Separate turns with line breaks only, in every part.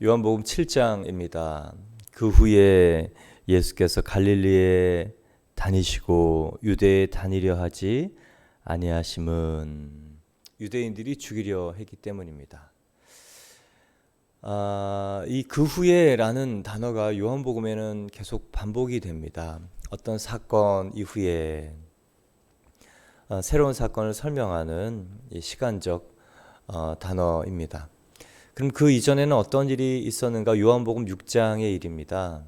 요한복음 7장입니다. 그 후에 예수께서 갈릴리에 다니시고 유대에 다니려 하지 아니하심은 유대인들이 죽이려 했기 때문입니다. 이 그 후에라는 단어가 요한복음에는 계속 반복이 됩니다. 어떤 사건 이후에 새로운 사건을 설명하는 시간적 단어입니다. 그럼 그 이전에는 어떤 일이 있었는가? 요한복음 6장의 일입니다.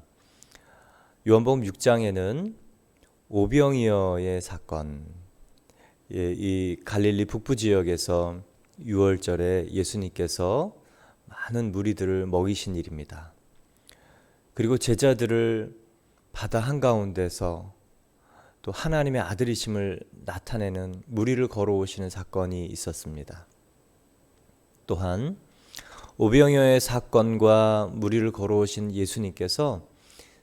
요한복음 6장에는 오병이어의 사건, 이 갈릴리 북부 지역에서 유월절에 예수님께서 많은 무리들을 먹이신 일입니다. 그리고 제자들을 바다 한가운데서 또 하나님의 아들이심을 나타내는 무리를 걸어오시는 사건이 있었습니다. 또한 오병이어의 사건과 무리를 걸어오신 예수님께서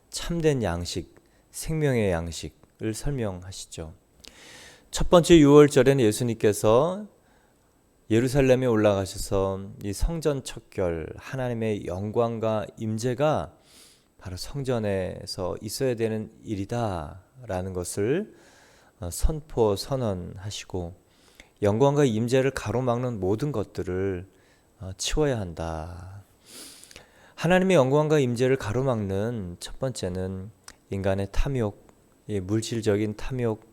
참된 양식, 생명의 양식을 설명하시죠. 첫 번째 유월절에는 예수님께서 예루살렘에 올라가셔서 이 성전 척결, 하나님의 영광과 임재가 바로 성전에서 있어야 되는 일이다라는 것을 선언하시고 영광과 임재를 가로막는 모든 것들을 치워야 한다. 하나님의 영광과 임재를 가로막는 첫 번째는 인간의 탐욕, 물질적인 탐욕.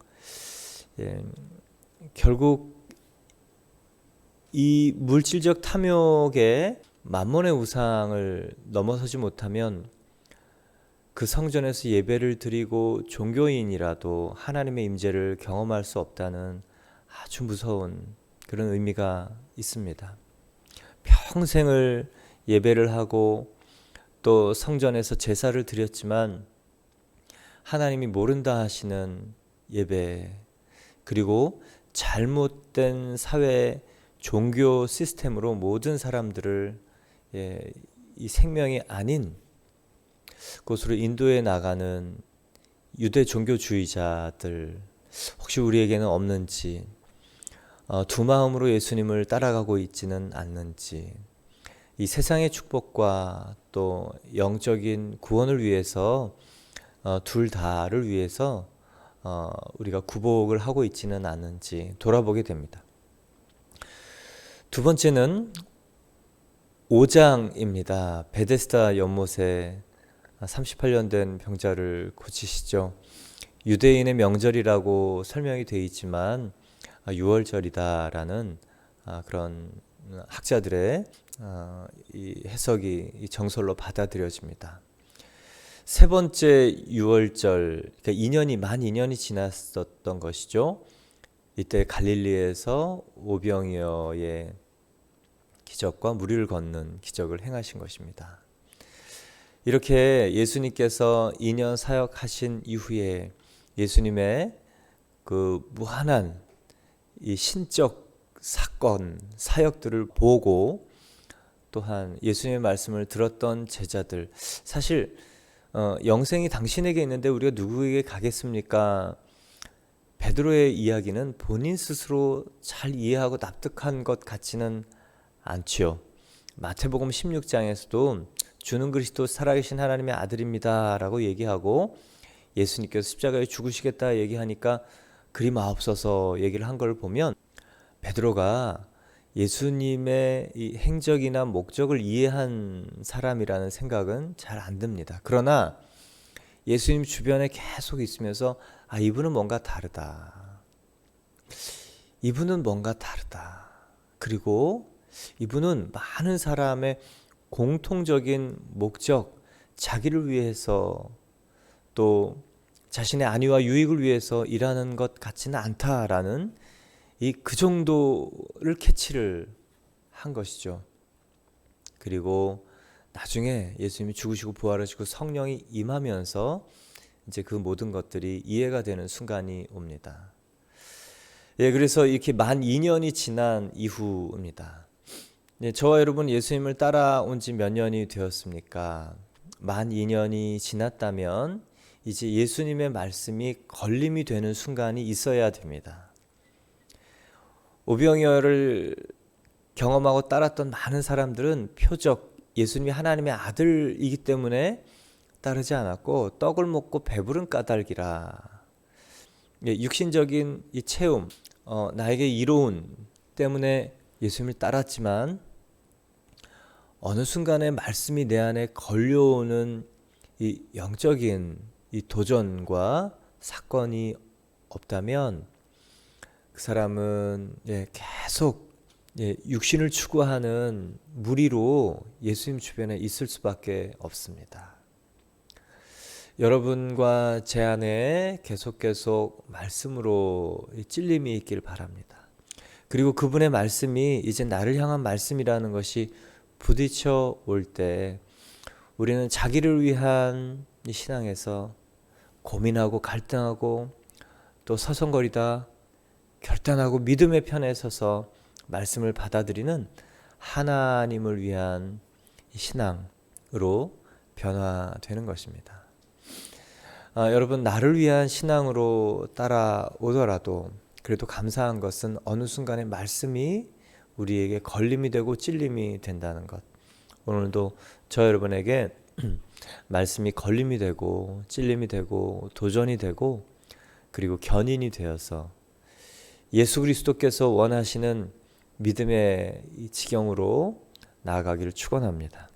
결국 이 물질적 탐욕에 만몬의 우상을 넘어서지 못하면 그 성전에서 예배를 드리고 종교인이라도 하나님의 임재를 경험할 수 없다는 아주 무서운 그런 의미가 있습니다. 평생을 예배를 하고 또 성전에서 제사를 드렸지만 하나님이 모른다 하시는 예배, 그리고 잘못된 사회 종교 시스템으로 모든 사람들을 이 생명이 아닌 곳으로 인도해 나가는 유대 종교주의자들, 혹시 우리에게는 없는지, 두 마음으로 예수님을 따라가고 있지는 않는지, 이 세상의 축복과 또 영적인 구원을 위해서 둘 다를 위해서 우리가 구복을 하고 있지는 않는지 돌아보게 됩니다. 두 번째는 5장입니다. 베데스다 연못에 38년 된 병자를 고치시죠. 유대인의 명절이라고 설명이 되어 있지만 유월절이다라는 그런 학자들의 이 해석이 정설로 받아들여집니다. 세 번째 유월절, 그러니까 만 2년이 지났었던 것이죠. 이때 갈릴리에서 오병이어의 기적과 무리를 걷는 기적을 행하신 것입니다. 이렇게 예수님께서 2년 사역하신 이후에 예수님의 그 무한한 이 신적 사건, 사역들을 보고 또한 예수님의 말씀을 들었던 제자들, 사실 영생이 당신에게 있는데 우리가 누구에게 가겠습니까? 베드로의 이야기는 본인 스스로 잘 이해하고 납득한 것 같지는 않지요. 마태복음 16장에서도 주는 그리스도 살아계신 하나님의 아들입니다 라고 얘기하고 예수님께서 십자가에 죽으시겠다 얘기하니까 그리 마옵소서 얘기를 한 걸 보면 베드로가 예수님의 이 행적이나 목적을 이해한 사람이라는 생각은 잘 안 듭니다. 그러나 예수님 주변에 계속 있으면서 이분은 뭔가 다르다. 이분은 뭔가 다르다. 그리고 이분은 많은 사람의 공통적인 목적, 자기를 위해서 또 자신의 안위와 유익을 위해서 일하는 것 같지는 않다라는 그 정도를 캐치를 한 것이죠. 그리고 나중에 예수님이 죽으시고 부활하시고 성령이 임하면서 이제 그 모든 것들이 이해가 되는 순간이 옵니다. 그래서 이렇게 만 2년이 지난 이후입니다. 저와 여러분 예수님을 따라온 지 몇 년이 되었습니까? 만 2년이 지났다면 이제 예수님의 말씀이 걸림이 되는 순간이 있어야 됩니다. 오병이어를 경험하고 따랐던 많은 사람들은 표적, 예수님이 하나님의 아들이기 때문에 따르지 않았고 떡을 먹고 배부른 까닭이라. 육신적인 이 체험, 나에게 이로운 때문에 예수님을 따랐지만 어느 순간에 말씀이 내 안에 걸려오는 이 영적인 이 도전과 사건이 없다면 그 사람은 계속 육신을 추구하는 무리로 예수님 주변에 있을 수밖에 없습니다. 여러분과 제 안에 계속 말씀으로 찔림이 있길 바랍니다. 그리고 그분의 말씀이 이제 나를 향한 말씀이라는 것이 부딪혀 올 때 우리는 자기를 위한 이 신앙에서 고민하고 갈등하고 또 서성거리다 결단하고 믿음의 편에 서서 말씀을 받아들이는 하나님을 위한 신앙으로 변화되는 것입니다. 여러분, 나를 위한 신앙으로 따라오더라도 그래도 감사한 것은 어느 순간에 말씀이 우리에게 걸림이 되고 찔림이 된다는 것. 오늘도 저 여러분에게 말씀이 걸림이 되고 찔림이 되고 도전이 되고 그리고 견인이 되어서 예수 그리스도께서 원하시는 믿음의 이 지경으로 나아가기를 축원합니다.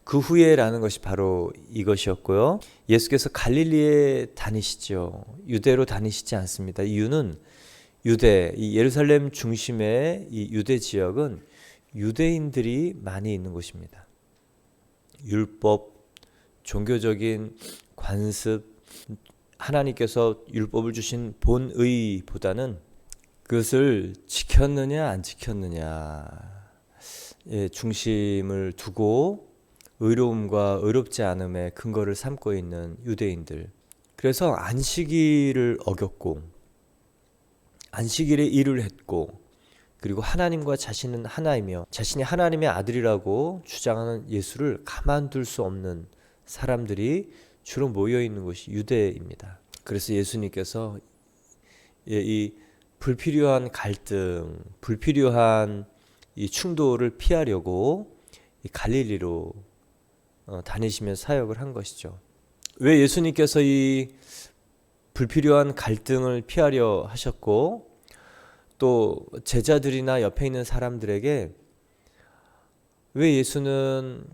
그 후에라는 것이 바로 이것이었고요. 예수께서 갈릴리에 다니시죠. 유대로 다니시지 않습니다. 이유는 유대, 이 예루살렘 중심의 이 유대 지역은 유대인들이 많이 있는 곳입니다. 율법, 종교적인 관습, 하나님께서 율법을 주신 본의보다는 그것을 지켰느냐 안 지켰느냐 중심을 두고 의로움과 의롭지 않음의 근거를 삼고 있는 유대인들. 그래서 안식일을 어겼고 안식일에 일을 했고 그리고 하나님과 자신은 하나이며 자신이 하나님의 아들이라고 주장하는 예수를 가만둘 수 없는 사람들이 주로 모여있는 곳이 유대입니다. 그래서 예수님께서 이 불필요한 갈등, 불필요한 이 충돌을 피하려고 이 갈릴리로 다니시며 사역을 한 것이죠. 왜 예수님께서 이 불필요한 갈등을 피하려 하셨고 또 제자들이나 옆에 있는 사람들에게 왜 예수는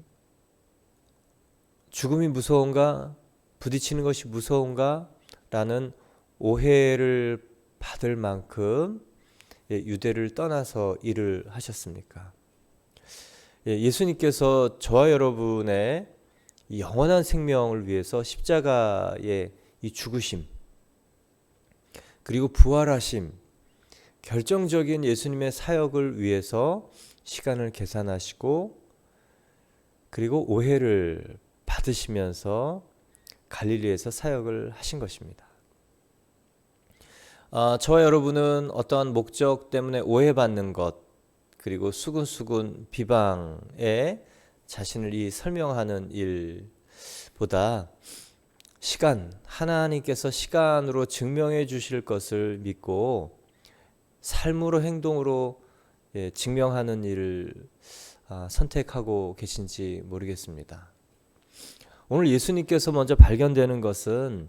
죽음이 무서운가? 부딪히는 것이 무서운가? 라는 오해를 받을 만큼 유대를 떠나서 일을 하셨습니까? 예수님께서 저와 여러분의 영원한 생명을 위해서 십자가의 이 죽으심 그리고 부활하심 결정적인 예수님의 사역을 위해서 시간을 계산하시고 그리고 오해를 받으시면서 갈릴리에서 사역을 하신 것입니다. 저와 여러분은 어떠한 목적 때문에 오해받는 것 그리고 수근수근 비방에 자신을 설명하는 일보다 시간, 하나님께서 시간으로 증명해 주실 것을 믿고 삶으로 행동으로 증명하는 일을 선택하고 계신지 모르겠습니다. 오늘 예수님께서 먼저 발견되는 것은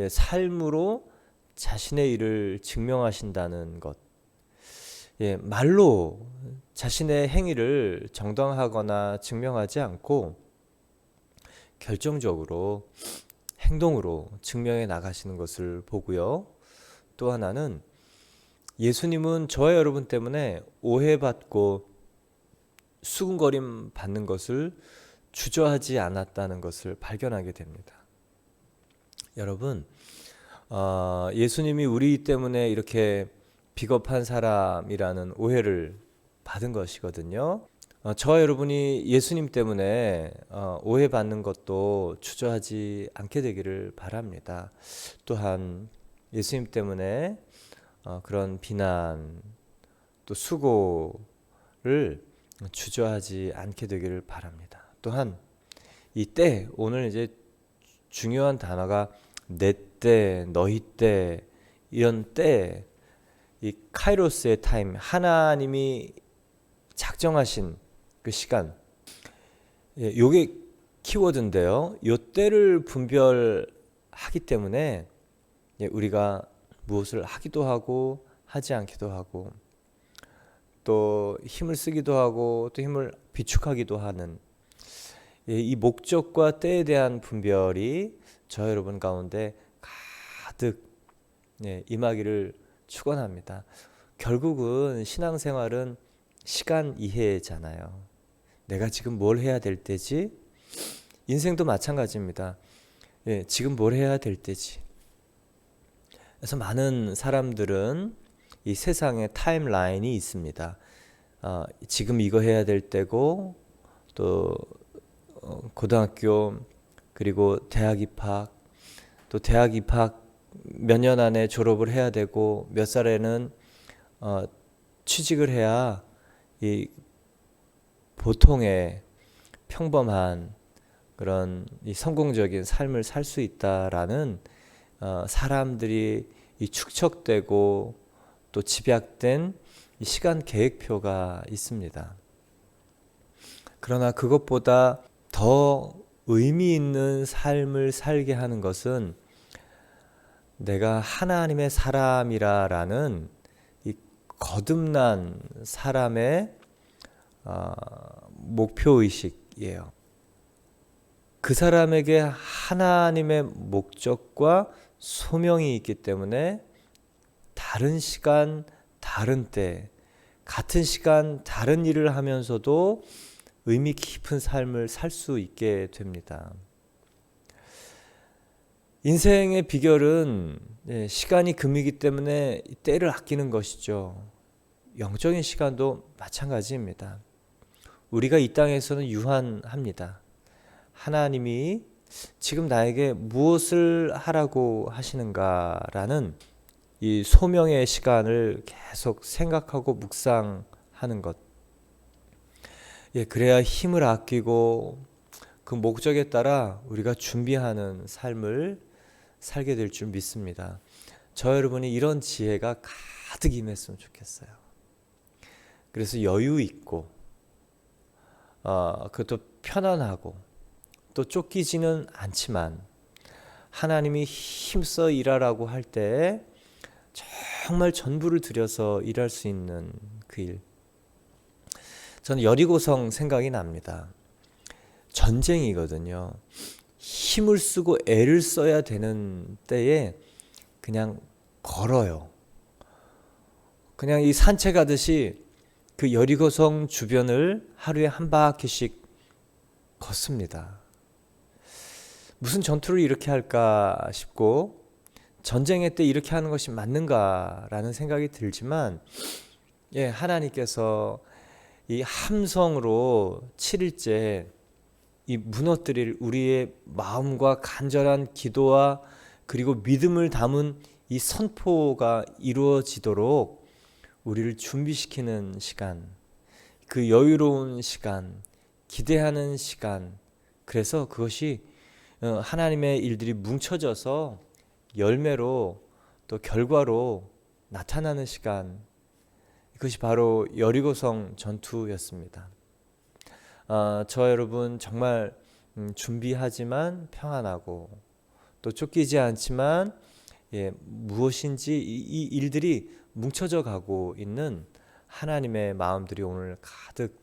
삶으로 자신의 일을 증명하신다는 것. 말로 자신의 행위를 정당하거나 증명하지 않고 결정적으로 행동으로 증명해 나가시는 것을 보고요. 또 하나는 예수님은 저와 여러분 때문에 오해받고 수군거림 받는 것을 주저하지 않았다는 것을 발견하게 됩니다. 여러분, 예수님이 우리 때문에 이렇게 비겁한 사람이라는 오해를 받은 것이거든요. 저와 여러분이 예수님 때문에 오해받는 것도 주저하지 않게 되기를 바랍니다. 또한 예수님 때문에 그런 비난 또 수고를 주저하지 않게 되기를 바랍니다. 또한 이 때, 오늘 이제 중요한 단어가 내 때, 너희 때, 이런 때, 이 카이로스의 타임, 하나님이 작정하신 그 시간, 예, 요게 키워드인데요. 요 때를 분별하기 때문에 예, 우리가 무엇을 하기도 하고 하지 않기도 하고 또 힘을 쓰기도 하고 또 힘을 비축하기도 하는 예, 이 목적과 때에 대한 분별이 저 여러분 가운데 가득 예, 임하기를 축원합니다. 결국은 신앙생활은 시간 이해잖아요. 내가 지금 뭘 해야 될 때지? 인생도 마찬가지입니다. 예, 지금 뭘 해야 될 때지? 그래서 많은 사람들은 이 세상에 타임라인이 있습니다. 지금 이거 해야 될 때고 또 고등학교 그리고 대학 입학 또 대학 입학 몇 년 안에 졸업을 해야 되고 몇 살에는 취직을 해야 이 보통의 평범한 그런 이 성공적인 삶을 살 수 있다라는 사람들이 이 축적되고 또 집약된 이 시간 계획표가 있습니다. 그러나 그것보다 더 의미 있는 삶을 살게 하는 것은 내가 하나님의 사람이라라는 이 거듭난 사람의 목표의식이에요. 그 사람에게 하나님의 목적과 소명이 있기 때문에 다른 시간, 다른 때, 같은 시간, 다른 일을 하면서도 의미 깊은 삶을 살 수 있게 됩니다. 인생의 비결은 시간이 금이기 때문에 때를 아끼는 것이죠. 영적인 시간도 마찬가지입니다. 우리가 이 땅에서는 유한합니다. 하나님이 지금 나에게 무엇을 하라고 하시는가라는 이 소명의 시간을 계속 생각하고 묵상하는 것. 예, 그래야 힘을 아끼고 그 목적에 따라 우리가 준비하는 삶을 살게 될 줄 믿습니다. 저 여러분이 이런 지혜가 가득 임했으면 좋겠어요. 그래서 여유 있고 그것도 편안하고 또 쫓기지는 않지만 하나님이 힘써 일하라고 할 때 정말 전부를 들여서 일할 수 있는 그 일. 저는 여리고성 생각이 납니다. 전쟁이거든요. 힘을 쓰고 애를 써야 되는 때에 그냥 걸어요. 그냥 이 산책하듯이 그 여리고성 주변을 하루에 한 바퀴씩 걷습니다. 무슨 전투를 이렇게 할까 싶고 전쟁의 때 이렇게 하는 것이 맞는가라는 생각이 들지만 예, 하나님께서 이 함성으로 7일째 이 무너뜨릴 우리의 마음과 간절한 기도와 그리고 믿음을 담은 이 선포가 이루어지도록 우리를 준비시키는 시간, 그 여유로운 시간, 기대하는 시간. 그래서 그것이 하나님의 일들이 뭉쳐져서 열매로 또 결과로 나타나는 시간. 그것이 바로 여리고성 전투였습니다. 저 여러분 정말 준비하지만 평안하고 또 쫓기지 않지만 예, 무엇인지 이 일들이 뭉쳐져 가고 있는 하나님의 마음들이 오늘 가득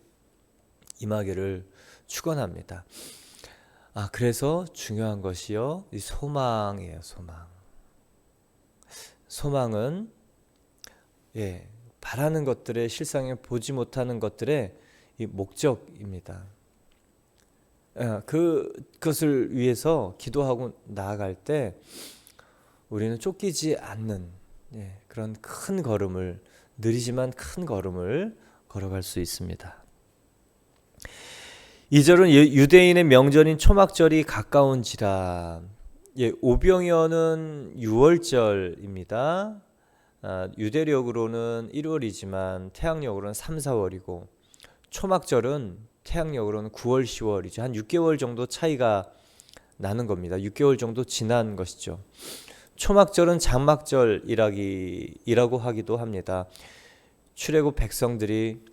임하기를 축원합니다. 그래서 중요한 것이요, 이 소망이에요. 소망은 예, 바라는 것들의 실상에 보지 못하는 것들의 이 목적입니다. 그것을 위해서 기도하고 나아갈 때 우리는 쫓기지 않는 그런 큰 걸음을, 느리지만 큰 걸음을 걸어갈 수 있습니다. 2절은 유대인의 명절인 초막절이 가까운지라. 오병이어는 6월절입니다. 유대력으로는 1월이지만 태양력으로는 3, 4월이고 초막절은 태양력으로는 9월, 10월이죠. 한 6개월 정도 차이가 나는 겁니다. 6개월 정도 지난 것이죠. 초막절은 장막절이라고 하기도 합니다. 출애굽 백성들이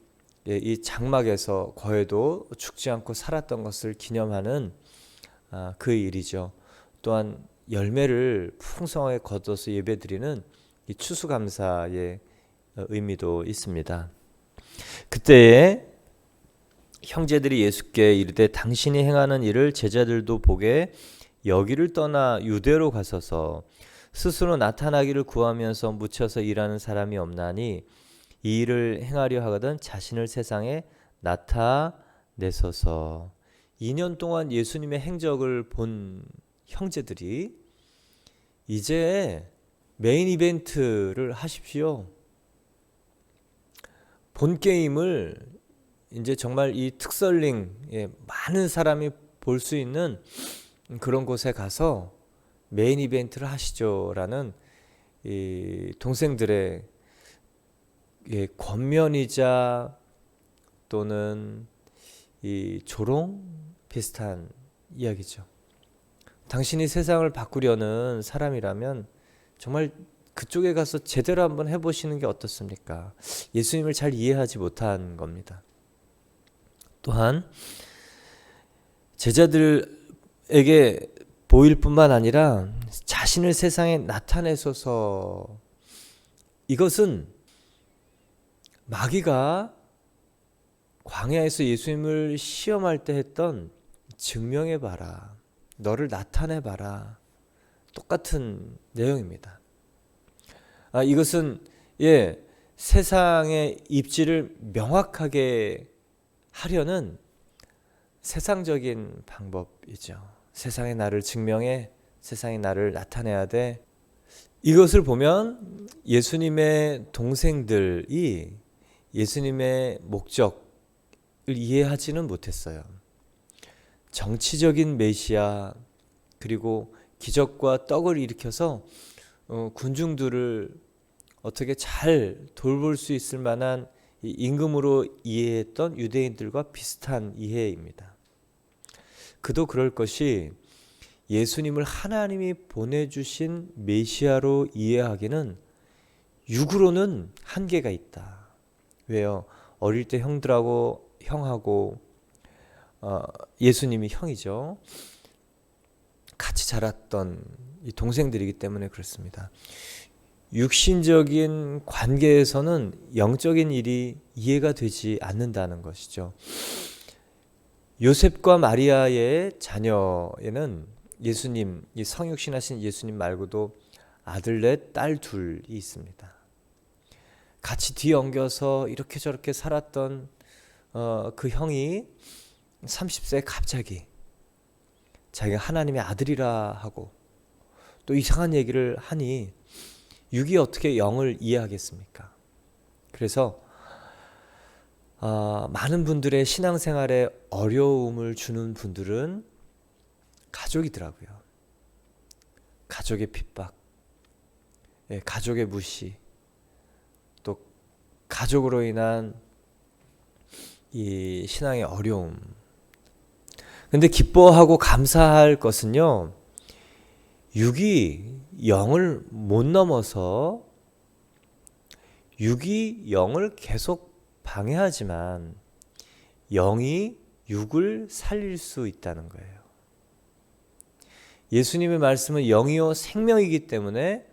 이 장막에서 거해도 죽지 않고 살았던 것을 기념하는 그 일이죠. 또한 열매를 풍성하게 거둬서 예배드리는 이 추수감사의 의미도 있습니다. 그때에 형제들이 예수께 이르되 당신이 행하는 일을 제자들도 보게 여기를 떠나 유대로 가소서. 스스로 나타나기를 구하면서 묻혀서 일하는 사람이 없나니 이 일을 행하려 하거든 자신을 세상에 나타내소서. 2년 동안 예수님의 행적을 본 형제들이 이제 메인 이벤트를 하십시오. 본 게임을 이제 정말 이 특설링, 많은 사람이 볼 수 있는 그런 곳에 가서 메인 이벤트를 하시죠라는 이 동생들의 권면이자 또는 이 조롱 비슷한 이야기죠. 당신이 세상을 바꾸려는 사람이라면 정말 그쪽에 가서 제대로 한번 해보시는 게 어떻습니까? 예수님을 잘 이해하지 못한 겁니다. 또한 제자들에게 보일 뿐만 아니라 자신을 세상에 나타내소서. 이것은 마귀가 광야에서 예수님을 시험할 때 했던 증명해봐라, 너를 나타내봐라, 똑같은 내용입니다. 이것은 세상의 입지를 명확하게 하려는 세상적인 방법이죠. 세상에 나를 증명해, 세상에 나를 나타내야 돼. 이것을 보면 예수님의 동생들이 예수님의 목적을 이해하지는 못했어요. 정치적인 메시아, 그리고 기적과 떡을 일으켜서 군중들을 어떻게 잘 돌볼 수 있을 만한 임금으로 이해했던 유대인들과 비슷한 이해입니다. 그도 그럴 것이 예수님을 하나님이 보내주신 메시아로 이해하기는 육으로는 한계가 있다. 왜요? 어릴 때 형하고 예수님이 형이죠. 같이 자랐던 이 동생들이기 때문에 그렇습니다. 육신적인 관계에서는 영적인 일이 이해가 되지 않는다는 것이죠. 요셉과 마리아의 자녀에는 예수님, 이 성육신하신 예수님 말고도 아들 넷, 딸 둘이 있습니다. 같이 뒤엉겨서 이렇게 저렇게 살았던 그 형이 30세에 갑자기 자기가 하나님의 아들이라 하고 또 이상한 얘기를 하니 육이 어떻게 영을 이해하겠습니까? 그래서 많은 분들의 신앙생활에 어려움을 주는 분들은 가족이더라고요. 가족의 핍박, 가족의 무시, 또 가족으로 인한 이 신앙의 어려움. 근데 기뻐하고 감사할 것은요, 육이 영을 못 넘어서 육이 영을 계속 방해하지만 영이 육을 살릴 수 있다는 거예요. 예수님의 말씀은 영이요 생명이기 때문에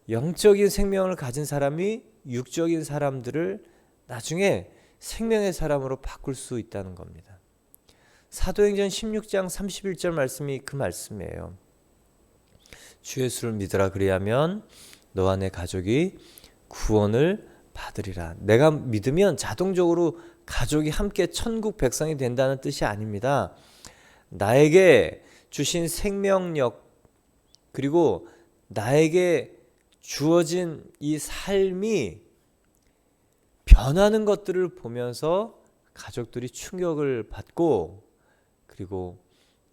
영적인 생명을 가진 사람이 육적인 사람들을 나중에 생명의 사람으로 바꿀 수 있다는 겁니다. 사도행전 16장 31절 말씀이 그 말씀이에요. 주 예수를 믿으라, 그리하면 너와 내 가족이 구원을 받으리라. 내가 믿으면 자동적으로 가족이 함께 천국 백성이 된다는 뜻이 아닙니다. 나에게 주신 생명력, 그리고 나에게 주어진 이 삶이 변하는 것들을 보면서 가족들이 충격을 받고, 그리고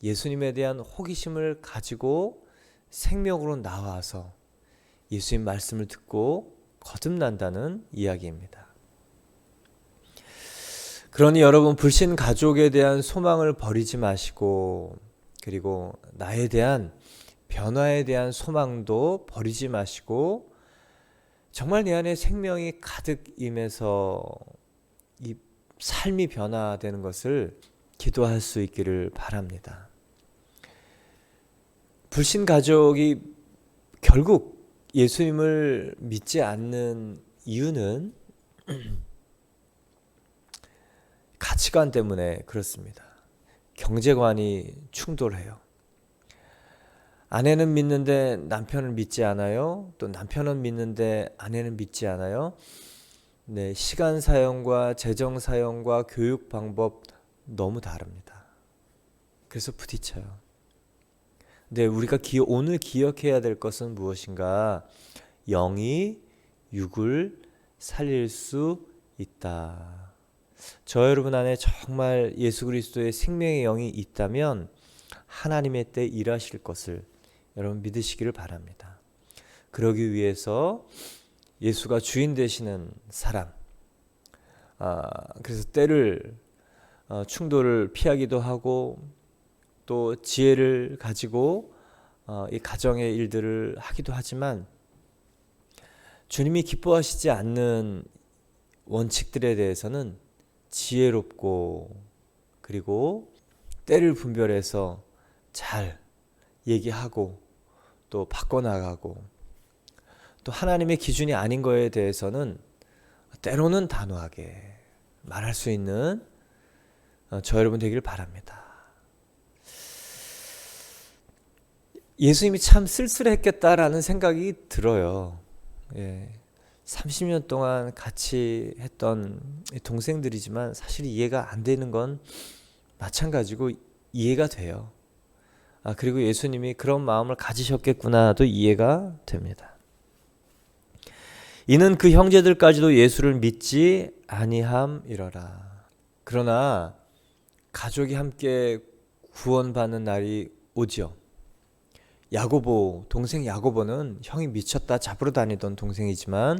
예수님에 대한 호기심을 가지고 생명으로 나와서 예수님 말씀을 듣고 거듭난다는 이야기입니다. 그러니 여러분, 불신 가족에 대한 소망을 버리지 마시고, 그리고 나에 대한 변화에 대한 소망도 버리지 마시고, 정말 내 안에 생명이 가득 임해서 이 삶이 변화되는 것을 기도할 수 있기를 바랍니다. 불신 가족이 결국 예수님을 믿지 않는 이유는 가치관 때문에 그렇습니다. 경제관이 충돌해요. 아내는 믿는데 남편은 믿지 않아요. 또 남편은 믿는데 아내는 믿지 않아요. 네, 시간 사용과 재정 사용과 교육 방법 너무 다릅니다. 그래서 부딪혀요. 근데 우리가 오늘 기억해야 될 것은 무엇인가? 영이 육을 살릴 수 있다. 저 여러분 안에 정말 예수 그리스도의 생명의 영이 있다면 하나님의 때 일하실 것을 여러분 믿으시기를 바랍니다. 그러기 위해서 예수가 주인 되시는 사람, 그래서 때를 충돌을 피하기도 하고 또 지혜를 가지고 이 가정의 일들을 하기도 하지만 주님이 기뻐하시지 않는 원칙들에 대해서는 지혜롭고 그리고 때를 분별해서 잘 얘기하고 또 바꿔나가고 또 하나님의 기준이 아닌 거에 대해서는 때로는 단호하게 말할 수 있는 저 여러분 되기를 바랍니다. 예수님이 참 쓸쓸했겠다라는 생각이 들어요. 30년 동안 같이 했던 동생들이지만 사실 이해가 안 되는 건 마찬가지고 이해가 돼요. 그리고 예수님이 그런 마음을 가지셨겠구나도 이해가 됩니다. 이는 그 형제들까지도 예수를 믿지 아니함이러라. 그러나 가족이 함께 구원받는 날이 오죠. 야고보, 동생 야고보는 형이 미쳤다 잡으러 다니던 동생이지만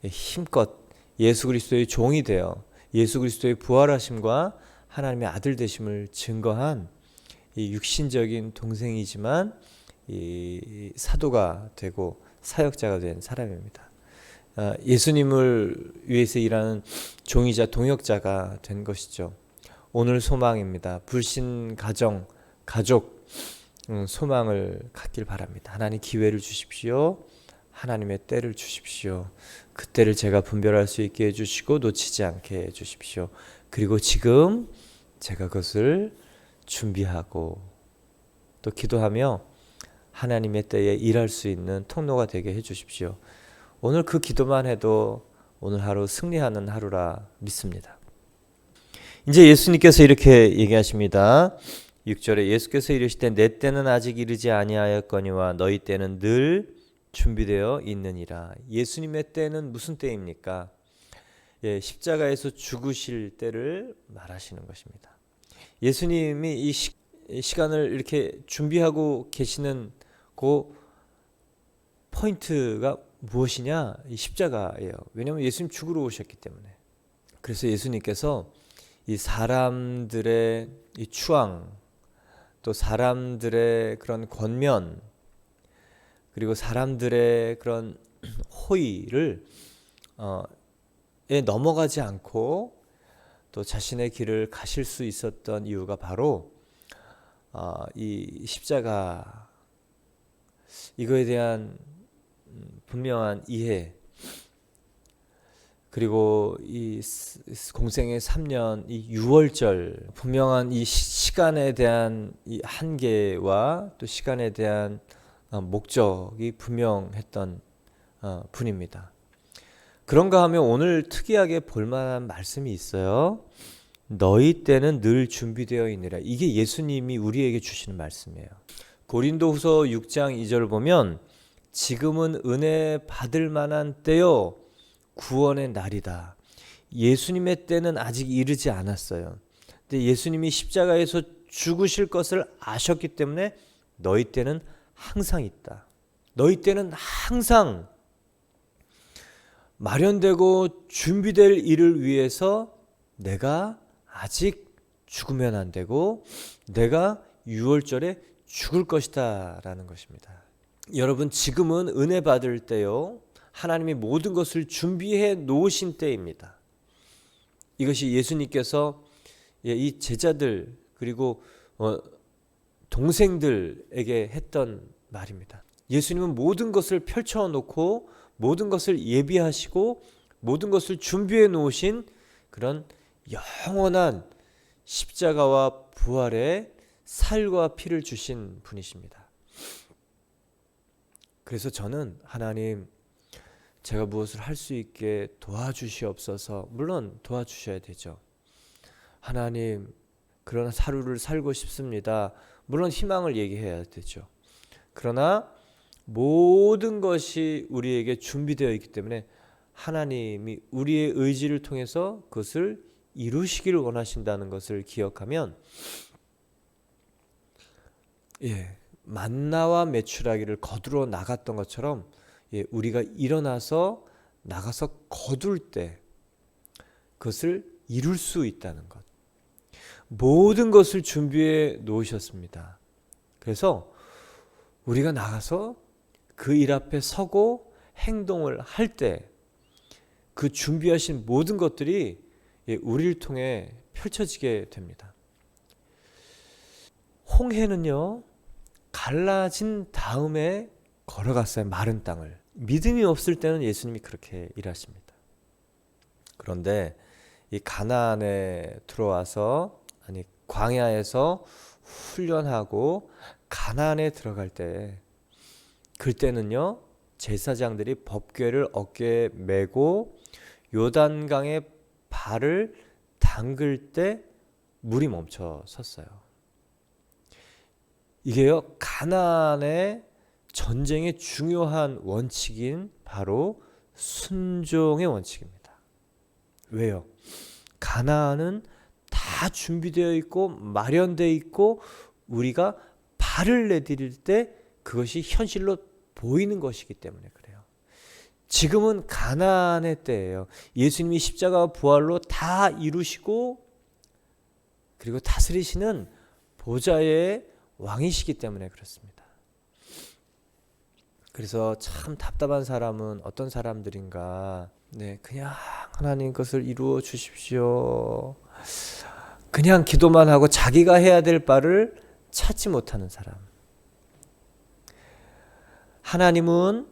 힘껏 예수 그리스도의 종이 되어 예수 그리스도의 부활하심과 하나님의 아들 되심을 증거한 이 육신적인 동생이지만 이 사도가 되고 사역자가 된 사람입니다. 예수님을 위해서 일하는 종이자 동역자가 된 것이죠. 오늘 소망입니다. 불신 가정, 가족 소망을 갖길 바랍니다. 하나님 기회를 주십시오. 하나님의 때를 주십시오. 그 때를 제가 분별할 수 있게 해주시고 놓치지 않게 해주십시오. 그리고 지금 제가 그것을 준비하고 또 기도하며 하나님의 때에 일할 수 있는 통로가 되게 해주십시오. 오늘 그 기도만 해도 오늘 하루 승리하는 하루라 믿습니다. 이제 예수님께서 이렇게 얘기하십니다. 6절에 예수께서 이르시되 내 때는 아직 이르지 아니하였거니와 너희 때는 늘 준비되어 있느니라. 예수님의 때는 무슨 때입니까? 십자가에서 죽으실 때를 말하시는 것입니다. 예수님이 이 시간을 이렇게 준비하고 계시는 그 포인트가 무엇이냐? 이 십자가예요. 왜냐하면 예수님 죽으러 오셨기 때문에. 그래서 예수님께서 이 사람들의 이 추앙, 또 사람들의 그런 권면, 그리고 사람들의 그런 호의를 넘어가지 않고 또 자신의 길을 가실 수 있었던 이유가 바로 이 십자가, 이거에 대한 분명한 이해, 그리고 이 공생의 3년 이 6월절 분명한 이 시간에 대한 이 한계와 또 시간에 대한 목적이 분명했던 분입니다. 그런가 하면 오늘 특이하게 볼만한 말씀이 있어요. 너희 때는 늘 준비되어 있느라. 이게 예수님이 우리에게 주시는 말씀이에요. 고린도후서 6장 2절 보면 지금은 은혜 받을 만한 때요 구원의 날이다. 예수님의 때는 아직 이르지 않았어요. 근데 예수님이 십자가에서 죽으실 것을 아셨기 때문에 너희 때는 항상 있다. 너희 때는 항상 마련되고 준비될 일을 위해서 내가 아직 죽으면 안 되고 내가 6월절에 죽을 것이다 라는 것입니다. 여러분 지금은 은혜 받을 때요 하나님이 모든 것을 준비해 놓으신 때입니다. 이것이 예수님께서 이 제자들 그리고 동생들에게 했던 말입니다. 예수님은 모든 것을 펼쳐놓고 모든 것을 예비하시고 모든 것을 준비해 놓으신 그런 영원한 십자가와 부활의 살과 피를 주신 분이십니다. 그래서 저는 하나님, 제가 무엇을 할 수 있게 도와주시옵소서. 물론 도와주셔야 되죠. 하나님, 그런 하루를 살고 싶습니다. 물론 희망을 얘기해야 되죠. 그러나 모든 것이 우리에게 준비되어 있기 때문에 하나님이 우리의 의지를 통해서 그것을 이루시기를 원하신다는 것을 기억하면 만나와 메추라기를 거두러 나갔던 것처럼 우리가 일어나서 나가서 거둘 때 그것을 이룰 수 있다는 것. 모든 것을 준비해 놓으셨습니다. 그래서 우리가 나가서 그 일 앞에 서고 행동을 할 때 그 준비하신 모든 것들이 우리를 통해 펼쳐지게 됩니다. 홍해는요, 갈라진 다음에 걸어갔어요. 마른 땅을. 믿음이 없을 때는 예수님이 그렇게 일하십니다. 그런데 이 가나안에 들어와서 광야에서 훈련하고 가나안에 들어갈 때 그때는요, 제사장들이 법궤를 어깨에 메고 요단강에 발을 담글 때 물이 멈춰 섰어요. 이게요, 가나안의 전쟁의 중요한 원칙인 바로 순종의 원칙입니다. 왜요? 가나안은 다 준비되어 있고 마련되어 있고 우리가 발을 내디딜 때 그것이 현실로 보이는 것이기 때문에 그래요. 지금은 가나안의 때예요. 예수님이 십자가와 부활로 다 이루시고 그리고 다스리시는 보좌의 왕이시기 때문에 그렇습니다. 그래서 참 답답한 사람은 어떤 사람들인가? 그냥 하나님 것을 이루어 주십시오. 그냥 기도만 하고 자기가 해야 될 바를 찾지 못하는 사람. 하나님은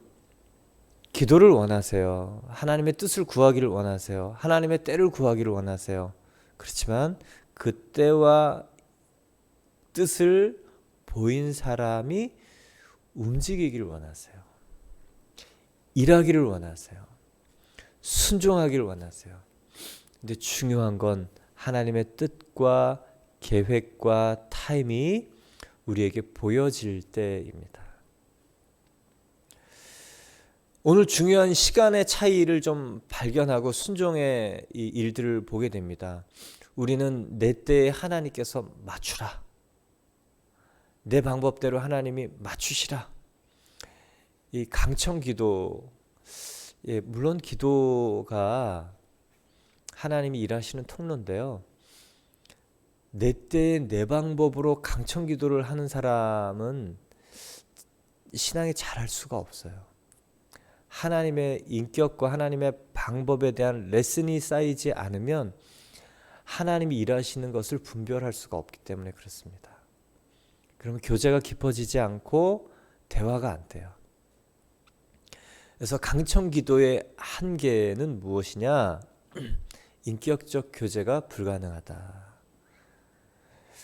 기도를 원하세요. 하나님의 뜻을 구하기를 원하세요. 하나님의 때를 구하기를 원하세요. 그렇지만 그 때와 뜻을 보인 사람이 움직이기를 원하세요. 일하기를 원하세요. 순종하기를 원하세요. 근데 중요한 건 하나님의 뜻과 계획과 타임이 우리에게 보여질 때입니다. 오늘 중요한 시간의 차이를 좀 발견하고 순종의 이 일들을 보게 됩니다. 우리는 내 때에 하나님께서 맞추라. 내 방법대로 하나님이 맞추시라. 이 강청기도, 물론 기도가 하나님이 일하시는 통로인데요. 내 때에 내 방법으로 강청기도를 하는 사람은 신앙이 잘할 수가 없어요. 하나님의 인격과 하나님의 방법에 대한 레슨이 쌓이지 않으면 하나님이 일하시는 것을 분별할 수가 없기 때문에 그렇습니다. 그러면 교제가 깊어지지 않고 대화가 안 돼요. 그래서 강청기도의 한계는 무엇이냐? 인격적 교제가 불가능하다.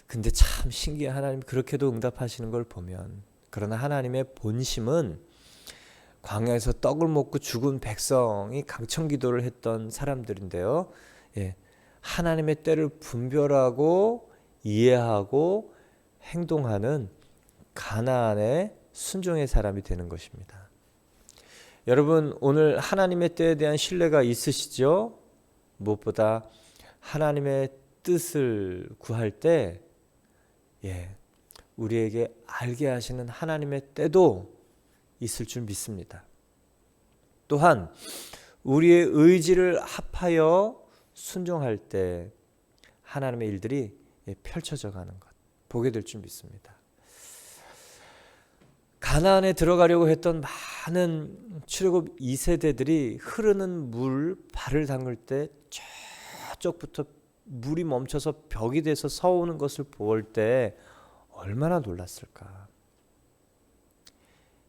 근데 참 신기해. 하나님 그렇게도 응답하시는 걸 보면. 그러나 하나님의 본심은 광야에서 떡을 먹고 죽은 백성이 강청기도를 했던 사람들인데요. 하나님의 때를 분별하고 이해하고 행동하는 가나안의 순종의 사람이 되는 것입니다. 여러분, 오늘 하나님의 때에 대한 신뢰가 있으시죠? 무엇보다 하나님의 뜻을 구할 때 우리에게 알게 하시는 하나님의 때도 있을 줄 믿습니다. 또한 우리의 의지를 합하여 순종할 때 하나님의 일들이 펼쳐져 가는 것 보게 될 줄 믿습니다. 가나안에 들어가려고 했던 많은 출애굽 2세대들이 흐르는 물 발을 담글 때 저쪽부터 물이 멈춰서 벽이 돼서 서오는 것을 볼 때 얼마나 놀랐을까.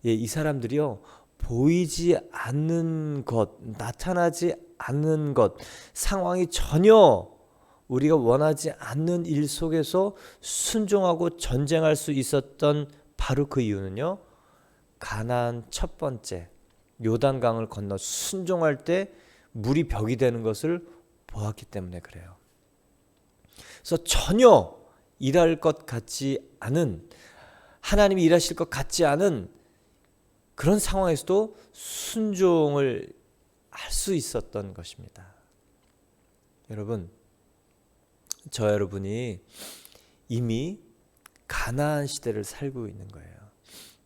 이 사람들이요, 보이지 않는 것, 나타나지 않는 것, 상황이 전혀 우리가 원하지 않는 일 속에서 순종하고 전쟁할 수 있었던 바로 그 이유는요, 가나안 첫 번째 요단강을 건너 순종할 때 물이 벽이 되는 것을 보았기 때문에 그래요. 그래서 전혀 일할 것 같지 않은, 하나님이 일하실 것 같지 않은 그런 상황에서도 순종을 할 수 있었던 것입니다. 여러분, 저 여러분이 이미 가나안 시대를 살고 있는 거예요.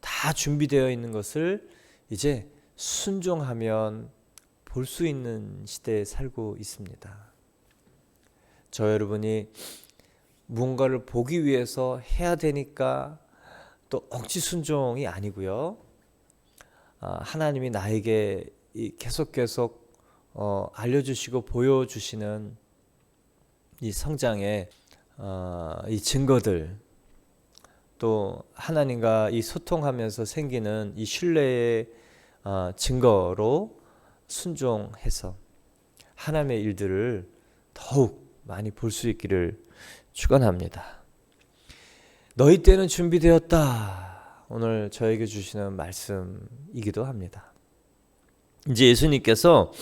다 준비되어 있는 것을 이제 순종하면 볼 수 있는 시대에 살고 있습니다. 저 여러분이 무언가를 보기 위해서 해야 되니까 또 억지 순종이 아니고요. 하나님이 나에게 계속 알려주시고 보여주시는 이 성장의 이 증거들, 또 하나님과 이 소통하면서 생기는 이 신뢰의 증거로 순종해서 하나님의 일들을 더욱 많이 볼 수 있기를 축원합니다. 너희 때는 준비되었다. 오늘 저에게 주시는 말씀이기도 합니다. 이제 예수님께서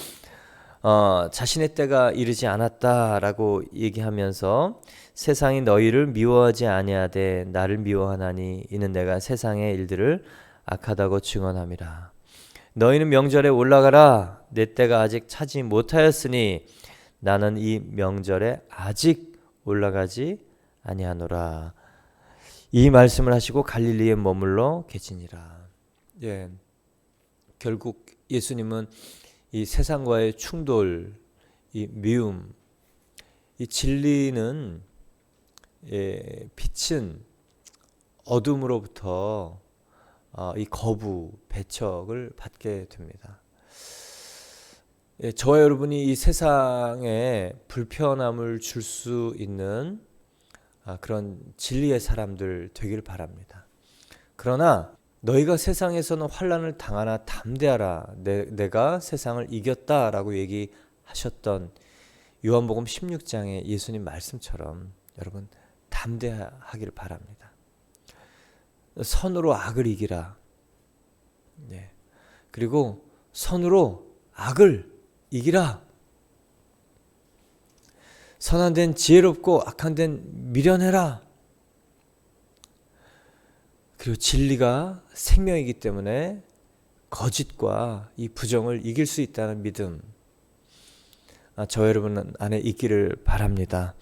자신의 때가 이르지 않았다라고 얘기하면서 세상이 너희를 미워하지 아니하되 나를 미워하나니 이는 내가 세상의 일들을 악하다고 증언함이라. 너희는 명절에 올라가라. 내 때가 아직 차지 못하였으니 나는 이 명절에 아직 올라가지 아니하노라. 이 말씀을 하시고 갈릴리에 머물러 계시니라. 결국 예수님은 이 세상과의 충돌, 이 미움, 이 진리는, 빛은 어둠으로부터 이 거부, 배척을 받게 됩니다. 저와 여러분이 이 세상에 불편함을 줄 수 있는 그런 진리의 사람들 되길 바랍니다. 그러나 너희가 세상에서는 환난을 당하나 담대하라. 내가 세상을 이겼다라고 얘기하셨던 요한복음 16장의 예수님 말씀처럼 여러분 담대하기를 바랍니다. 선으로 악을 이기라. 그리고 선으로 악을 이기라. 선한 데는 지혜롭고 악한 데는 미련해라. 그리고 진리가 생명이기 때문에 거짓과 이 부정을 이길 수 있다는 믿음, 저 여러분 안에 있기를 바랍니다.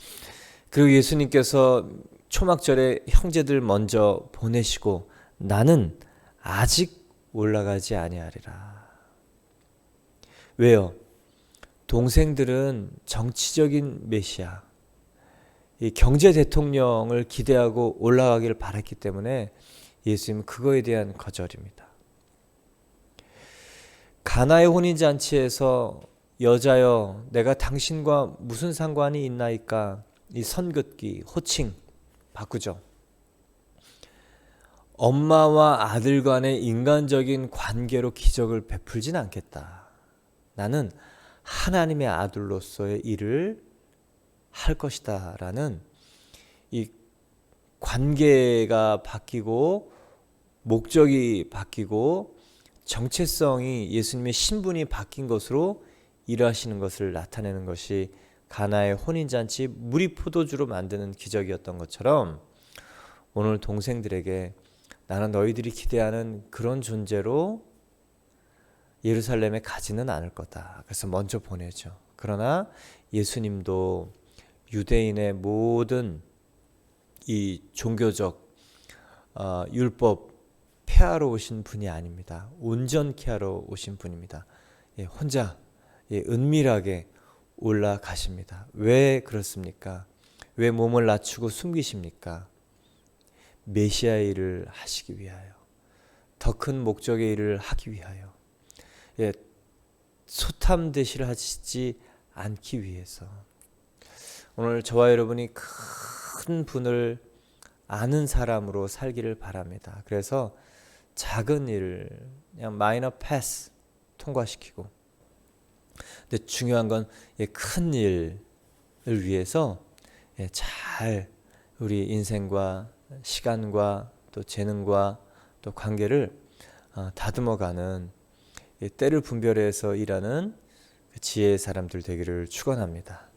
그리고 예수님께서 초막절에 형제들 먼저 보내시고 나는 아직 올라가지 아니하리라. 왜요? 동생들은 정치적인 메시아, 이 경제 대통령을 기대하고 올라가기를 바랐기 때문에 예수님은 그거에 대한 거절입니다. 가나의 혼인잔치에서 여자여 내가 당신과 무슨 상관이 있나이까, 이 선긋기, 호칭 바꾸죠. 엄마와 아들 간의 인간적인 관계로 기적을 베풀진 않겠다. 나는 하나님의 아들로서의 일을 할 것이다 라는 이 관계가 바뀌고 목적이 바뀌고 정체성이, 예수님의 신분이 바뀐 것으로 일하시는 것을 나타내는 것이 가나의 혼인잔치 물이 포도주로 만드는 기적이었던 것처럼 오늘 동생들에게 나는 너희들이 기대하는 그런 존재로 예루살렘에 가지는 않을 거다. 그래서 먼저 보내죠. 그러나 예수님도 유대인의 모든 이 종교적 율법 폐하러 오신 분이 아닙니다. 온전케 하러 오신 분입니다. 혼자 은밀하게 올라가십니다. 왜 그렇습니까? 왜 몸을 낮추고 숨기십니까? 메시아의 일을 하시기 위하여, 더 큰 목적의 일을 하기 위하여, 소탐대시를 하시지 않기 위해서. 오늘 저와 여러분이 큰 분을 아는 사람으로 살기를 바랍니다. 그래서 작은 일, 그냥 마이너 패스 통과시키고, 근데 중요한 건 큰 일을 위해서 잘 우리 인생과 시간과 또 재능과 또 관계를 다듬어가는 때를 분별해서 일하는 지혜의 사람들 되기를 축원합니다.